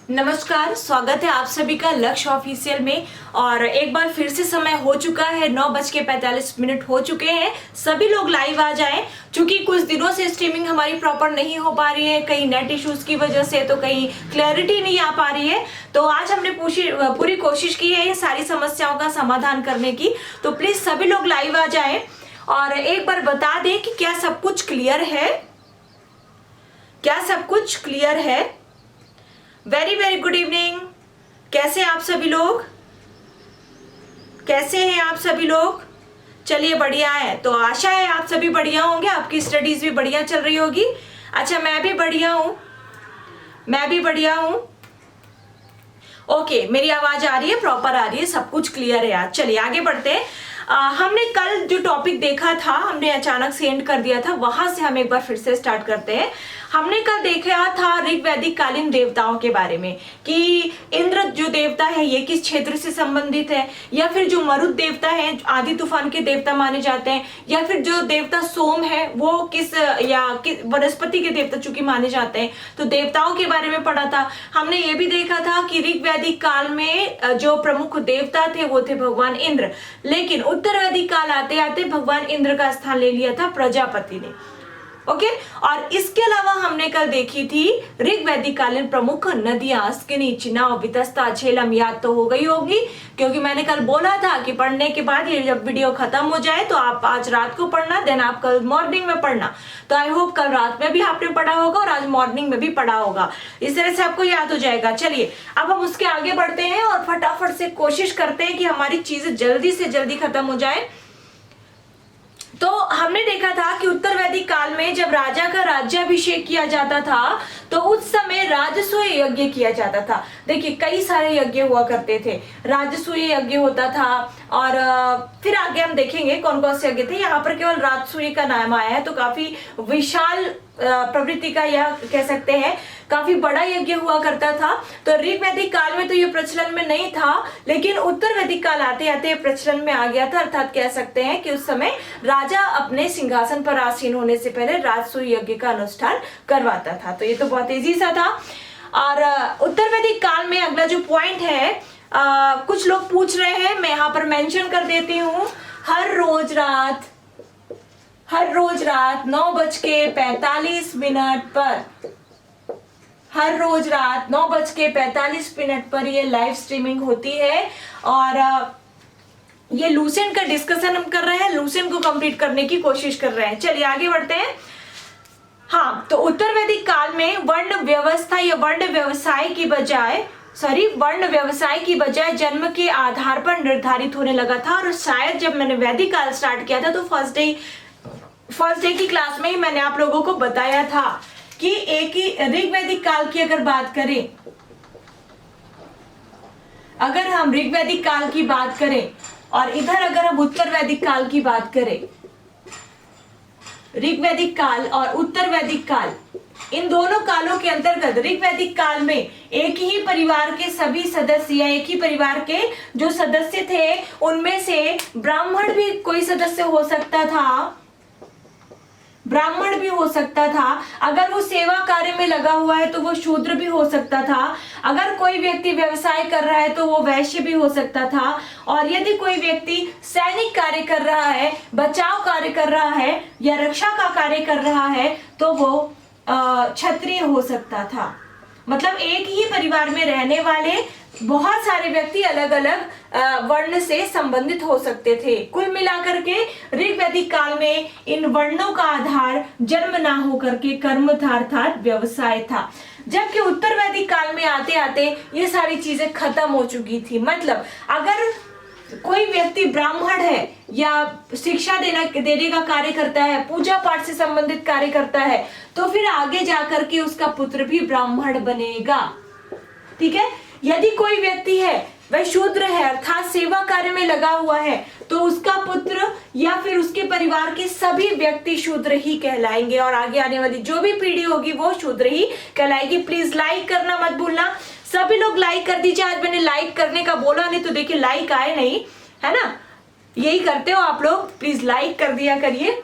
नमस्कार, स्वागत है आप सभी का लक्ष्य ऑफिशियल में। और एक बार फिर से समय हो चुका है, 9:45 हो चुके हैं। सभी लोग लाइव आ जाएं, क्योंकि कुछ दिनों से स्ट्रीमिंग हमारी प्रॉपर नहीं हो पा रही है, कहीं नेट इश्यूज की वजह से, तो कहीं क्लैरिटी नहीं आ पा रही है। तो आज हमने पूरी कोशिश की है इन सारी समस्याओं का समाधान करने की। तो प्लीज सभी लोग लाइव आ जाए और एक बार बता दें कि क्या सब कुछ क्लियर है, क्या सब कुछ क्लियर है। Very very good evening. कैसे हैं आप सभी लोग, कैसे हैं आप सभी लोग? चलिए बढ़िया है, तो आशा है आप सभी बढ़िया होंगे, आपकी स्टडीज भी बढ़िया चल रही होगी। अच्छा, मैं भी बढ़िया हूँ, मैं भी बढ़िया हूँ। ओके, मेरी आवाज आ रही है, प्रॉपर आ रही है, सब कुछ क्लियर है आज। चलिए आगे बढ़ते हैं। हमने कल जो टॉपिक देखा था, हमने अचानक से एंड कर दिया था, वहां से हम एक बार फिर से स्टार्ट करते हैं। हमने कल देखा था ऋग वैदिक कालीन देवताओं के बारे में कि इंद्र जो देवता है ये किस क्षेत्र से संबंधित है, या फिर जो मरुत देवता है आदि तूफान के देवता माने जाते हैं, या फिर जो देवता सोम है वो किस वनस्पति के देवता चूंकि माने जाते हैं। तो देवताओं के बारे में पढ़ा था। हमने ये भी देखा था कि ऋग वैदिक काल में जो प्रमुख देवता थे वो थे भगवान इंद्र, लेकिन उत्तर वैदिक काल आते आते भगवान इंद्र का स्थान ले लिया था प्रजापति ने। ओके, और इसके अलावा हमने कल देखी थी ऋग वैदिक कालीन प्रमुख नदियां स्किनी, चिनाब, वितस्ता, झेलम। याद तो हो गई होगी, क्योंकि मैंने कल बोला था कि पढ़ने के बाद ये जब वीडियो खत्म हो जाए तो आप आज रात को पढ़ना, देन आप कल मॉर्निंग में पढ़ना। तो आई होप कल रात में भी आपने पढ़ा होगा और आज मॉर्निंग में भी पढ़ा होगा, इस तरह से आपको याद हो जाएगा। चलिए अब हम उसके आगे बढ़ते हैं और फटाफट से कोशिश करते हैं कि हमारी चीजें जल्दी से जल्दी खत्म हो जाए। तो हमने देखा था कि उत्तर वैदिक काल में जब राजा का राज्याभिषेक किया जाता था तो उस समय राजसूय यज्ञ किया जाता था। देखिए कई सारे यज्ञ हुआ करते थे, राजसूय यज्ञ होता था, और फिर आगे हम देखेंगे कौन कौन से यज्ञ थे। यहाँ पर केवल राजसूय का नाम आया है, तो काफी विशाल प्रवृत्ति का, यह कह सकते हैं काफी बड़ा यज्ञ हुआ करता था। तो ऋग वैदिक काल में तो ये प्रचलन में नहीं था, लेकिन उत्तर वैदिक काल आते आते प्रचलन में आ गया था। अर्थात कह सकते हैं कि उस समय राजा अपने सिंहासन पर आसीन होने से पहले राजसूय यज्ञ का अनुष्ठान करवाता था। तो ये तो बहुत तेजी सा था। और उत्तर वैदिक काल में अगला जो पॉइंट है, कुछ लोग पूछ रहे हैं, मैं यहाँ पर मेंशन कर देती हूँ। हर रोज रात 9:45 पर, हर रोज रात 9:45 पर ये लाइव स्ट्रीमिंग होती है। और ये लूसेंट का डिस्कशन हम कर रहे हैं, लूसेंट को कंप्लीट करने की कोशिश कर रहे हैं। चलिए आगे बढ़ते हैं। हाँ, तो उत्तर वैदिक काल में वर्ण व्यवस्था या वर्ण व्यवसाय की बजाय जन्म के आधार पर निर्धारित होने लगा था। और शायद जब मैंने वैदिक काल स्टार्ट किया था तो फर्स्ट डे की क्लास में ही मैंने आप लोगों को बताया था कि एक ही ऋग वैदिक काल की अगर बात करें, अगर हम ऋग वैदिक काल की बात करें और इधर अगर हम उत्तर वैदिक काल की बात करें, ऋग वैदिक काल और उत्तर वैदिक काल, इन दोनों कालों के अंतर्गत ऋग वैदिक काल में एक ही परिवार के सभी सदस्य या एक ही परिवार के जो सदस्य थे उनमें से ब्राह्मण भी कोई सदस्य हो सकता था, ब्राह्मण भी हो सकता था। अगर वो सेवा कार्य में लगा हुआ है तो वो शूद्र भी हो सकता था। अगर कोई व्यक्ति व्यवसाय कर रहा है तो वो वैश्य भी हो सकता था। और यदि कोई व्यक्ति सैनिक कार्य कर रहा है, बचाव कार्य कर रहा है या रक्षा का कार्य कर रहा है तो वो क्षत्रिय हो सकता था। मतलब एक ही परिवार में रहने वाले बहुत सारे व्यक्ति अलग अलग वर्ण से संबंधित हो सकते थे। कुल मिलाकर के ऋग वैदिक काल में इन वर्णों का आधार जन्म ना होकर के कर्म था, अर्थात व्यवसाय था। जबकि उत्तर वैदिक काल में आते आते ये सारी चीजें खत्म हो चुकी थी। मतलब अगर कोई व्यक्ति ब्राह्मण है या शिक्षा देने का कार्य करता है, पूजा पाठ से संबंधित कार्य करता है, तो फिर आगे जाकर के उसका पुत्र भी ब्राह्मण बनेगा। ठीक है। यदि कोई व्यक्ति है वह शूद्र है, अर्थात सेवा कार्य में लगा हुआ है, तो उसका पुत्र या फिर उसके परिवार के सभी व्यक्ति शूद्र ही कहलाएंगे और आगे आने वाली जो भी पीढ़ी होगी वो शूद्र ही कहलाएगी। प्लीज लाइक करना मत भूलना, सभी लोग लाइक कर दीजिए। आज मैंने लाइक करने का बोला नहीं तो देखिए लाइक आए नहीं, है ना, यही करते हो आप लोग, प्लीज लाइक कर दिया करिए।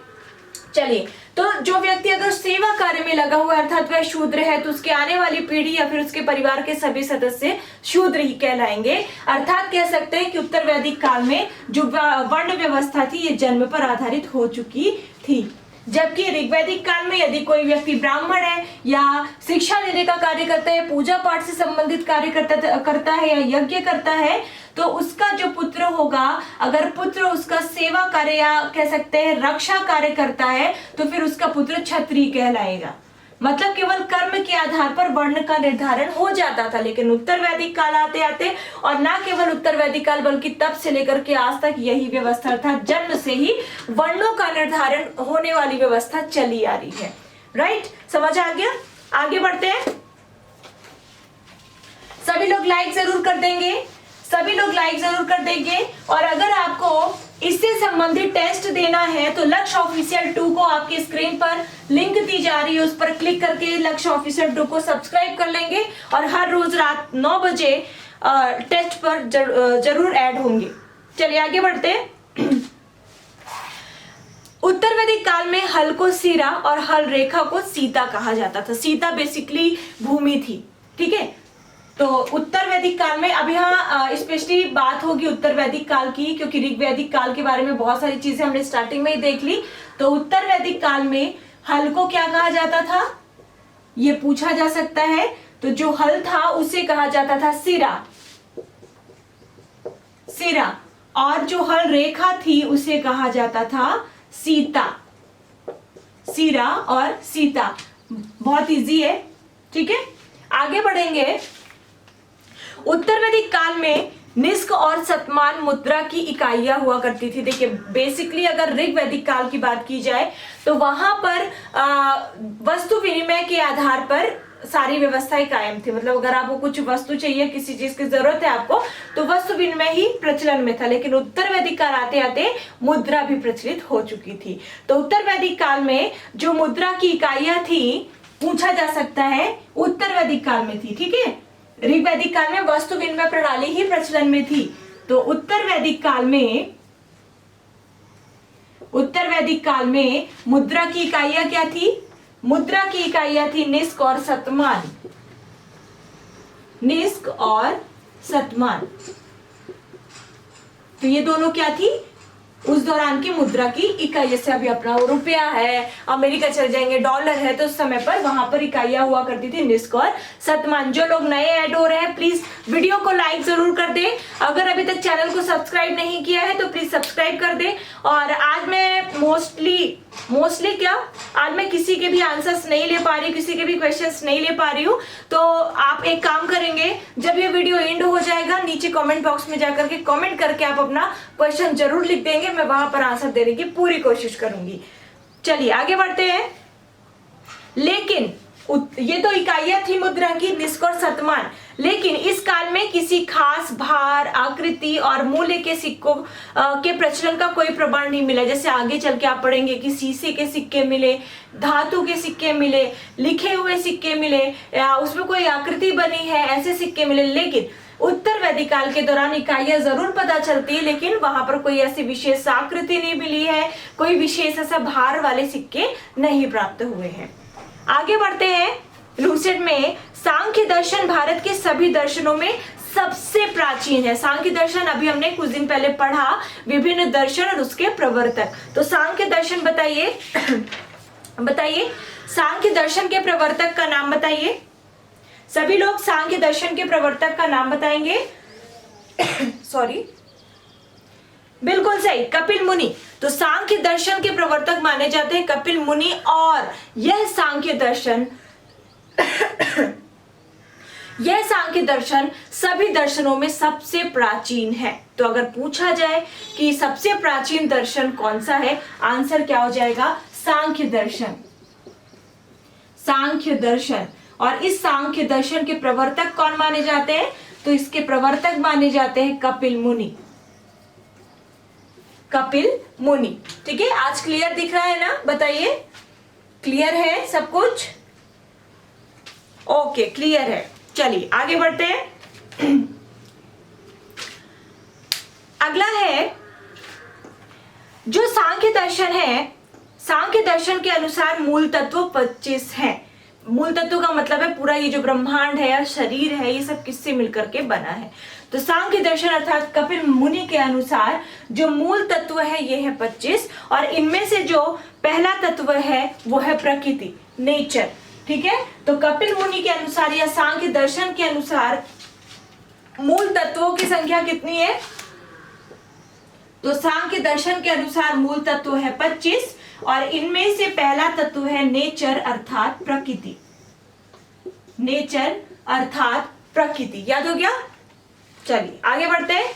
चलिए, तो जो व्यक्ति अगर सेवा कार्य में लगा हुआ है अर्थात वह शूद्र है, तो उसके आने वाली पीढ़ी या फिर उसके परिवार के सभी सदस्य शूद्र ही कहलाएंगे। अर्थात कह सकते हैं कि उत्तर वैदिक काल में जो वर्ण व्यवस्था थी ये जन्म पर आधारित हो चुकी थी। जबकि ऋग्वैदिक काल में यदि कोई व्यक्ति ब्राह्मण है या शिक्षा देने का कार्य करता है, पूजा पाठ से संबंधित कार्य करता है या यज्ञ करता है, तो उसका जो पुत्र होगा, अगर पुत्र उसका सेवा कार्य या कह सकते हैं रक्षा कार्य करता है, तो फिर उसका पुत्र क्षत्रिय कहलाएगा। मतलब केवल कर्म के आधार पर वर्ण का निर्धारण हो जाता था। लेकिन उत्तर वैदिक काल आते आते, और ना केवल उत्तर वैदिक काल बल्कि तब से लेकर के आज तक यही व्यवस्था था, जन्म से ही वर्णों का निर्धारण होने वाली व्यवस्था चली आ रही है। राइट, समझ आ गया? आगे बढ़ते हैं। सभी लोग लाइक जरूर कर देंगे, सभी लोग लाइक जरूर कर देंगे। और अगर आपको इससे संबंधित टेस्ट देना है तो लक्ष्य ऑफिशियल 2 को आपकी स्क्रीन पर लिंक दी जा रही है, उस पर क्लिक करके लक्ष्य ऑफिशियल 2 को सब्सक्राइब कर लेंगे और हर रोज रात 9 बजे टेस्ट पर जरूर ऐड होंगे। चलिए आगे बढ़ते हैं। उत्तर वैदिक काल में हल को सिरा और हल रेखा को सीता कहा जाता था। सीता बेसिकली भूमि थी, ठीक है। तो उत्तर वैदिक काल में, अभी यहाँ स्पेशली बात होगी उत्तर वैदिक काल की, क्योंकि ऋग्वैदिक काल के बारे में बहुत सारी चीजें हमने स्टार्टिंग में ही देख ली। तो उत्तर वैदिक काल में हल को क्या कहा जाता था, ये पूछा जा सकता है। तो जो हल था उसे कहा जाता था सिरा, सिरा, और जो हल रेखा थी उसे कहा जाता था सीता। सिरा और सीता, बहुत इजी है, ठीक है। आगे बढ़ेंगे। उत्तर वैदिक काल में निष्क और शतमान मुद्रा की इकाइयां हुआ करती थी। देखिए, बेसिकली अगर ऋग्वैदिक काल की बात की जाए तो वहां पर वस्तु विनिमय के आधार पर सारी व्यवस्थाएं कायम थी। मतलब अगर आपको कुछ वस्तु चाहिए, किसी चीज की जरूरत है आपको, तो वस्तु विनिमय ही प्रचलन में था। लेकिन उत्तर वैदिक काल आते आते मुद्रा भी प्रचलित हो चुकी थी। तो उत्तर वैदिक काल में जो मुद्रा की इकाइयां थी, पूछा जा सकता है उत्तर वैदिक काल में थी, ठीक है। ऋग्वैदिक काल में वस्तु विनिमय प्रणाली ही प्रचलन में थी। तो उत्तर वैदिक काल में मुद्रा की इकाइयां क्या थी? मुद्रा की इकाइयां थी निष्क और शतमान, निष्क और शतमान। तो ये दोनों क्या थी? उस दौरान की मुद्रा की इकाई। जैसे अभी अपना रुपया है, अमेरिका चले जाएंगे, डॉलर है, तो उस समय पर वहां पर इकाइयां हुआ करती थी निष्क और शतमान। जो लोग नए ऐड हो रहे हैं प्लीज वीडियो को लाइक जरूर कर दें। अगर अभी तक चैनल को सब्सक्राइब नहीं किया है तो प्लीज सब्सक्राइब कर दें। और आज मैं मोस्टली क्या, आज मैं किसी के भी आंसर्स नहीं ले पा रही, किसी के भी क्वेश्चंस नहीं ले पा रही हूँ। तो आप एक काम करेंगे, जब ये वीडियो एंड हो जाएगा नीचे कमेंट बॉक्स में जाकर के कमेंट करके आप अपना क्वेश्चन जरूर लिख देंगे, मैं वहां पर आंसर देने की पूरी कोशिश करूंगी। चलिए आगे बढ़ते हैं। लेकिन ये तो इकाइयां थी मुद्रा की निष्क और शतमान। लेकिन इस काल में किसी खास भार, आकृति और मूल्य के सिक्कों के प्रचलन का कोई प्रमाण नहीं मिला। जैसे आगे चल के आप पढ़ेंगे कि शीशे के सिक्के मिले, धातु के सिक्के मिले, लिखे हुए सिक्के मिले, या उसमें कोई आकृति बनी है, ऐसे सिक्के मिले। लेकिन उत्तर वैदिक काल के दौरान इकाइयां जरूर पता चलती है, लेकिन वहां पर कोई ऐसी विशेष आकृति नहीं मिली है, कोई विशेष ऐसा भार वाले सिक्के नहीं प्राप्त हुए हैं। आगे बढ़ते हैं। लूसेंट में सांख्य दर्शन भारत के सभी दर्शनों में सबसे प्राचीन है। सांख्य दर्शन अभी हमने कुछ दिन पहले पढ़ा, विभिन्न दर्शन और उसके प्रवर्तक। तो सांख्य दर्शन बताइए बताइए, सांख्य दर्शन के प्रवर्तक का नाम बताइए। सभी लोग सांख्य दर्शन के प्रवर्तक का नाम बताएंगे। सॉरी, बिल्कुल सही, कपिल मुनि। तो सांख्य दर्शन के प्रवर्तक माने जाते हैं कपिल मुनि, और यह सांख्य दर्शन सभी दर्शनों में सबसे प्राचीन है। तो अगर पूछा जाए कि सबसे प्राचीन दर्शन कौन सा है, आंसर क्या हो जाएगा? सांख्य दर्शन, सांख्य दर्शन। और इस सांख्य दर्शन के प्रवर्तक कौन माने जाते हैं? तो इसके प्रवर्तक माने जाते हैं कपिल मुनि, कपिल मुनि। ठीक है, आज क्लियर दिख रहा है ना? बताइए, क्लियर है सब कुछ? ओके, क्लियर है। चलिए आगे बढ़ते हैं। अगला है जो सांख्य दर्शन है, सांख्य दर्शन के अनुसार मूल तत्व 25 हैं। मूल तत्व का मतलब है पूरा ये जो ब्रह्मांड है, शरीर है, ये सब किससे मिलकर के बना है। तो सांख्य दर्शन अर्थात कपिल मुनि के अनुसार जो मूल तत्व है ये है 25, और इनमें से जो पहला तत्व है वो है प्रकृति, नेचर। ठीक है, तो कपिल मुनि के अनुसार या सांख्य दर्शन के अनुसार मूल तत्वों की संख्या कितनी है? तो सांख्य दर्शन के अनुसार मूल तत्व है 25, और इनमें से पहला तत्व है नेचर अर्थात प्रकृति। नेचर अर्थात प्रकृति, याद हो गया? चलिए आगे बढ़ते हैं।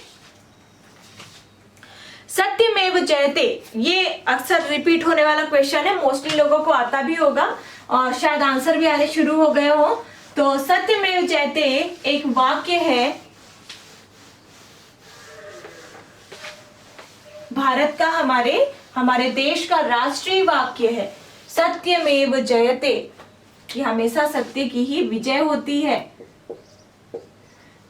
सत्यमेव जयते, ये अक्सर रिपीट होने वाला क्वेश्चन है, मोस्टली लोगों को आता भी होगा और शायद आंसर भी आने शुरू हो गए हो। तो सत्यमेव जयते एक वाक्य है, भारत का, हमारे देश का राष्ट्रीय वाक्य है सत्यमेव जयते, कि हमेशा सत्य की ही विजय होती है।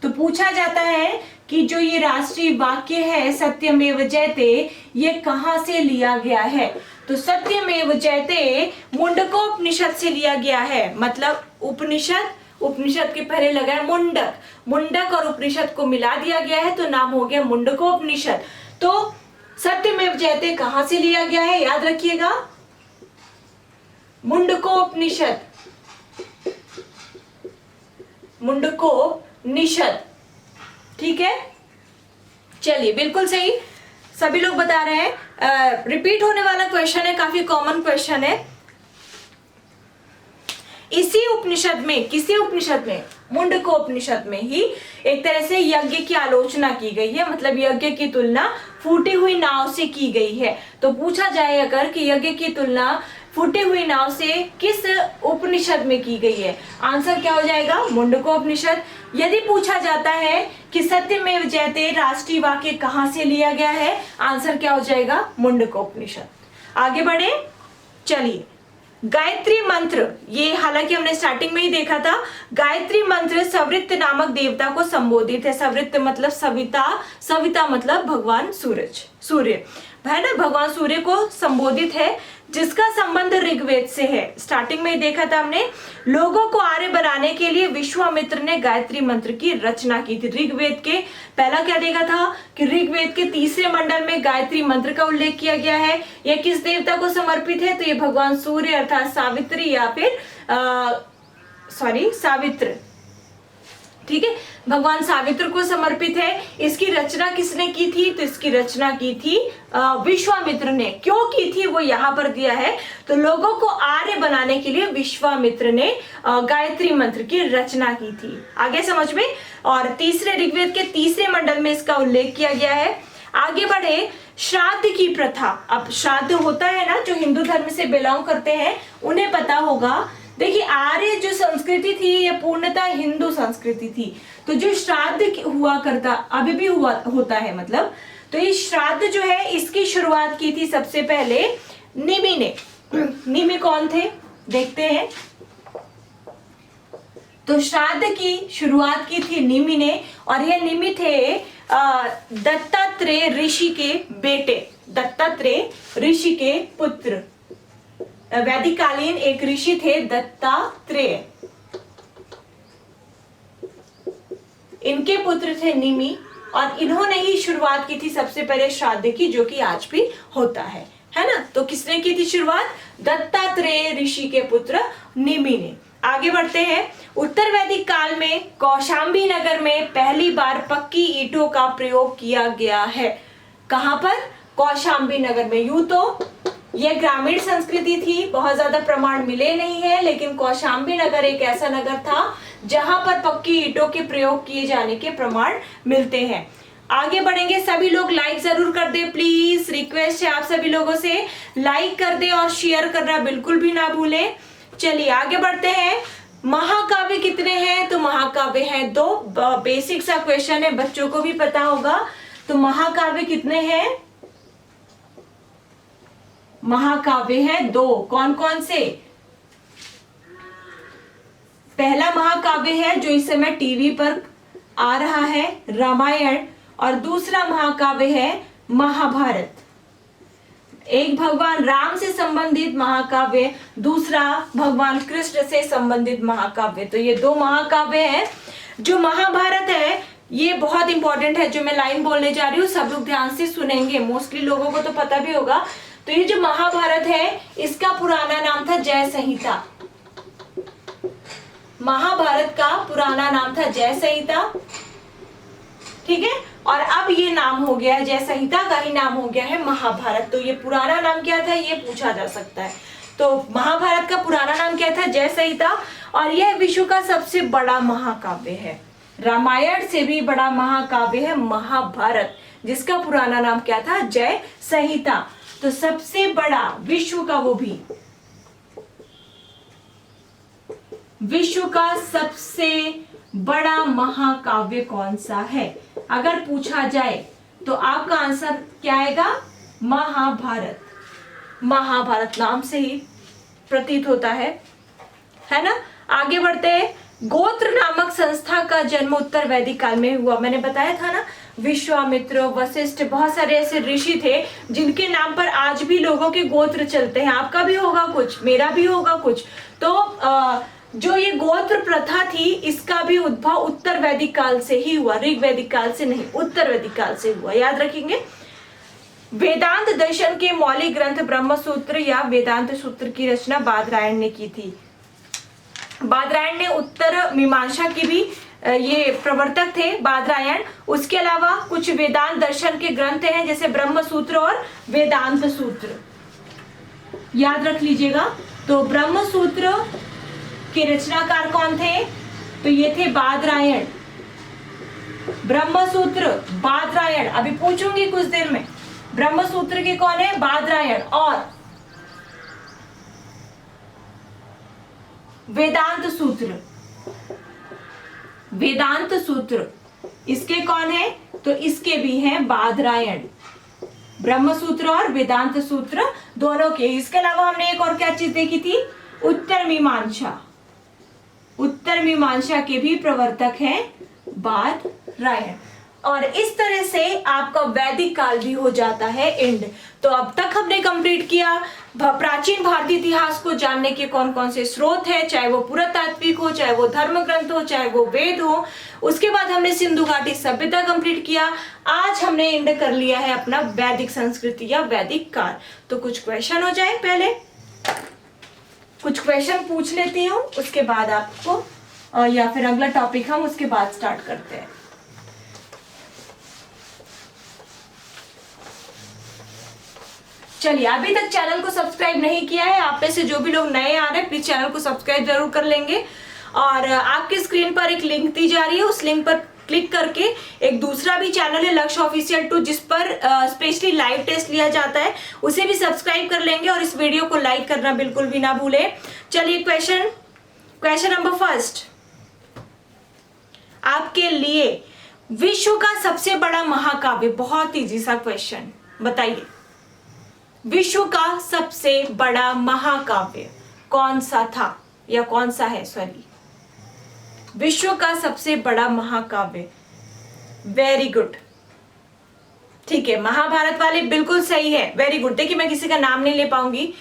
तो पूछा जाता है कि जो ये राष्ट्रीय वाक्य है सत्यमेव जयते, ये कहां से लिया गया है? तो सत्यमेव जयते मुंडकोपनिषद से लिया गया है। मतलब उपनिषद के पहले लगा है मुंडक और उपनिषद को मिला दिया गया है, तो नाम हो गया मुंडकोपनिषद। तो सत्यमेव जयते कहां से लिया गया है, याद रखिएगा, मुंडकोपनिषद। ठीक है, चलिए बिल्कुल सही, सभी लोग बता रहे हैं। रिपीट होने वाला क्वेश्चन है, काफी कॉमन क्वेश्चन है। किसी उपनिषद में मुंडकोपनिषद में ही एक तरह से यज्ञ की आलोचना की गई है, मतलब यज्ञ की तुलना फूटी हुई नाव से की गई है। तो पूछा जाए अगर कि यज्ञ की तुलना फूटी हुई नाव से किस उपनिषद में की गई है, आंसर क्या हो जाएगा? मुंडकोपनिषद। यदि पूछा जाता है कि सत्यमेव जयते राष्ट्रीय वाक्य कहां से लिया गया है, आंसर क्या हो जाएगा? मुंडकोपनिषद। आगे बढ़े, चलिए। गायत्री मंत्र, ये हालांकि हमने स्टार्टिंग में ही देखा था। गायत्री मंत्र सवृत्त नामक देवता को संबोधित है। सवृत्त मतलब सविता मतलब भगवान सूर्य है ना, भगवान सूर्य को संबोधित है, जिसका संबंध ऋग्वेद से है। स्टार्टिंग में ही देखा था हमने, लोगों को आर्य बनाने के लिए विश्वामित्र ने गायत्री मंत्र की रचना की थी। ऋग्वेद के पहला क्या देखा था कि ऋग्वेद के तीसरे मंडल में गायत्री मंत्र का उल्लेख किया गया है। यह किस देवता को समर्पित है? तो ये भगवान सूर्य अर्थात सावित्री या फिर सावित्र, ठीक है, भगवान सावित्र को समर्पित है। इसकी रचना किसने की थी? तो इसकी रचना की थी विश्वामित्र ने। क्यों की थी वो यहाँ पर दिया है, तो लोगों को आर्य बनाने के लिए विश्वामित्र ने गायत्री मंत्र की रचना की थी। आगे समझ में। और तीसरे ऋग्वेद के तीसरे मंडल में इसका उल्लेख किया गया है। आगे बढ़े, श्राद्ध की प्रथा। अब श्राद्ध होता है ना, जो हिंदू धर्म से बिलोंग करते हैं उन्हें पता होगा। देखिए, आर्य जो संस्कृति थी ये पूर्णतः हिंदू संस्कृति थी। तो जो श्राद्ध हुआ करता, अभी भी होता है मतलब, तो ये श्राद्ध जो है इसकी शुरुआत की थी सबसे पहले निमि ने। निमि कौन थे देखते हैं। तो श्राद्ध की शुरुआत की थी निमि ने, और ये निमि थे दत्तात्रेय ऋषि के बेटे, दत्तात्रेय ऋषि के पुत्र। वैदिक कालीन एक ऋषि थे दत्तात्रेय, इनके पुत्र थे निमि, और इन्होंने ही शुरुआत की थी सबसे पहले श्राद्ध की, जो कि आज भी होता है ना। तो किसने की थी शुरुआत? दत्तात्रेय ऋषि के पुत्र निमि ने। आगे बढ़ते हैं। उत्तर वैदिक काल में कौशाम्बी नगर में पहली बार पक्की ईंटों का प्रयोग किया गया है। कहां पर? कौशाम्बी नगर में। यूं तो यह ग्रामीण संस्कृति थी, बहुत ज्यादा प्रमाण मिले नहीं है, लेकिन कौशाम्बी नगर एक ऐसा नगर था जहां पर पक्की ईंटों के प्रयोग किए जाने के प्रमाण मिलते हैं। आगे बढ़ेंगे, सभी लोग लाइक जरूर कर दे प्लीज, रिक्वेस्ट है आप सभी लोगों से, लाइक कर दे और शेयर करना बिल्कुल भी ना भूलें। चलिए आगे बढ़ते हैं। महाकाव्य कितने हैं? तो महाकाव्य हैं 2। बेसिक सा क्वेश्चन है, बच्चों को भी पता होगा। तो महाकाव्य कितने हैं? महाकाव्य है 2। कौन कौन से? पहला महाकाव्य है जो इस समय टीवी पर आ रहा है, रामायण, और दूसरा महाकाव्य है महाभारत। एक भगवान राम से संबंधित महाकाव्य, दूसरा भगवान कृष्ण से संबंधित महाकाव्य। तो ये दो महाकाव्य हैं। जो महाभारत है ये बहुत इंपॉर्टेंट है, जो मैं लाइन बोलने जा रही हूँ सब लोग ध्यान से सुनेंगे, मोस्टली लोगों को तो पता भी होगा। तो ये जो महाभारत है इसका पुराना नाम था जय संहिता। महाभारत का पुराना नाम था जय संहिता, ठीक है। और अब ये नाम हो गया है, जय संहिता का ही नाम हो गया है महाभारत। तो ये पुराना नाम क्या था ये पूछा जा सकता है। तो महाभारत का पुराना नाम क्या था, जय संहिता। और यह विश्व का सबसे बड़ा महाकाव्य है। रामायण से भी बड़ा महाकाव्य है महाभारत, जिसका पुराना नाम क्या था, जय संहिता। तो सबसे बड़ा विश्व का, वो भी विश्व का सबसे बड़ा महाकाव्य कौन सा है अगर पूछा जाए तो आपका आंसर क्या आएगा, महाभारत। महाभारत नाम से ही प्रतीत होता है ना। आगे बढ़ते हैं। गोत्र नामक संस्था का जन्म उत्तर वैदिक काल में हुआ। मैंने बताया था ना, विश्वामित्र, वशिष्ठ, बहुत सारे ऐसे ऋषि थे जिनके नाम पर आज भी लोगों के गोत्र चलते हैं। आपका भी होगा कुछ, मेरा भी होगा कुछ। तो जो ये गोत्र प्रथा थी इसका भी उद्भव उत्तर वैदिक काल से ही हुआ, ऋग वैदिक काल से नहीं, उत्तर वैदिक काल से हुआ, याद रखेंगे। वेदांत दर्शन के मौलिक ग्रंथ ब्रह्म सूत्र या वेदांत सूत्र की रचना बादरायण ने की थी। बादरायण ने उत्तर मीमांसा की भी ये प्रवर्तक थे बादरायण। उसके अलावा कुछ वेदांत दर्शन के ग्रंथ हैं जैसे ब्रह्म सूत्र और वेदांत सूत्र, याद रख लीजिएगा। तो ब्रह्म सूत्र के रचनाकार कौन थे, तो ये थे बादरायण। ब्रह्म सूत्र बादरायण, अभी पूछूंगी कुछ देर में। ब्रह्म सूत्र के कौन है, बादरायण। और वेदांत सूत्र, वेदांत सूत्र इसके कौन है, तो इसके भी हैं बादरायण। ब्रह्म सूत्र और वेदांत सूत्र दोनों के। इसके अलावा हमने एक और क्या चीज देखी थी, उत्तर मीमांसा। उत्तर मीमांसा के भी प्रवर्तक हैं बादरायण। और इस तरह से आपका वैदिक काल भी हो जाता है एंड। तो अब तक हमने कंप्लीट किया प्राचीन भारतीय इतिहास को जानने के कौन कौन से स्रोत है, चाहे वो पुरातात्विक हो, चाहे वो धर्म ग्रंथ हो, चाहे वो वेद हो। उसके बाद हमने सिंधु घाटी सभ्यता कंप्लीट किया। आज हमने एंड कर लिया है अपना वैदिक संस्कृति या वैदिक काल। तो कुछ क्वेश्चन हो जाए, पहले कुछ क्वेश्चन पूछ लेती हूँ, उसके बाद आपको या फिर अगला टॉपिक हम उसके बाद स्टार्ट करते हैं। चलिए, अभी तक चैनल को सब्सक्राइब नहीं किया है, आप में से जो भी लोग नए आ रहे हैं प्लीज चैनल को सब्सक्राइब जरूर कर लेंगे। और आपकी स्क्रीन पर एक लिंक दी जा रही है, उस लिंक पर क्लिक करके एक दूसरा भी चैनल है लक्ष्य ऑफिशियल 2, जिस पर स्पेशली लाइव टेस्ट लिया जाता है, उसे भी सब्सक्राइब कर लेंगे। और इस वीडियो को लाइक करना बिल्कुल भी ना भूले। चलिए, क्वेश्चन नंबर फर्स्ट आपके लिए, विश्व का सबसे बड़ा महाकाव्य, बहुत इजी सा क्वेश्चन, बताइए विश्व का सबसे बड़ा महाकाव्य कौन सा था या कौन सा है, सॉरी, विश्व का सबसे बड़ा महाकाव्य। वेरी गुड, ठीक है, महाभारत वाले बिल्कुल सही है, वेरी गुड। देखिए, मैं किसी का नाम नहीं ले पाऊंगी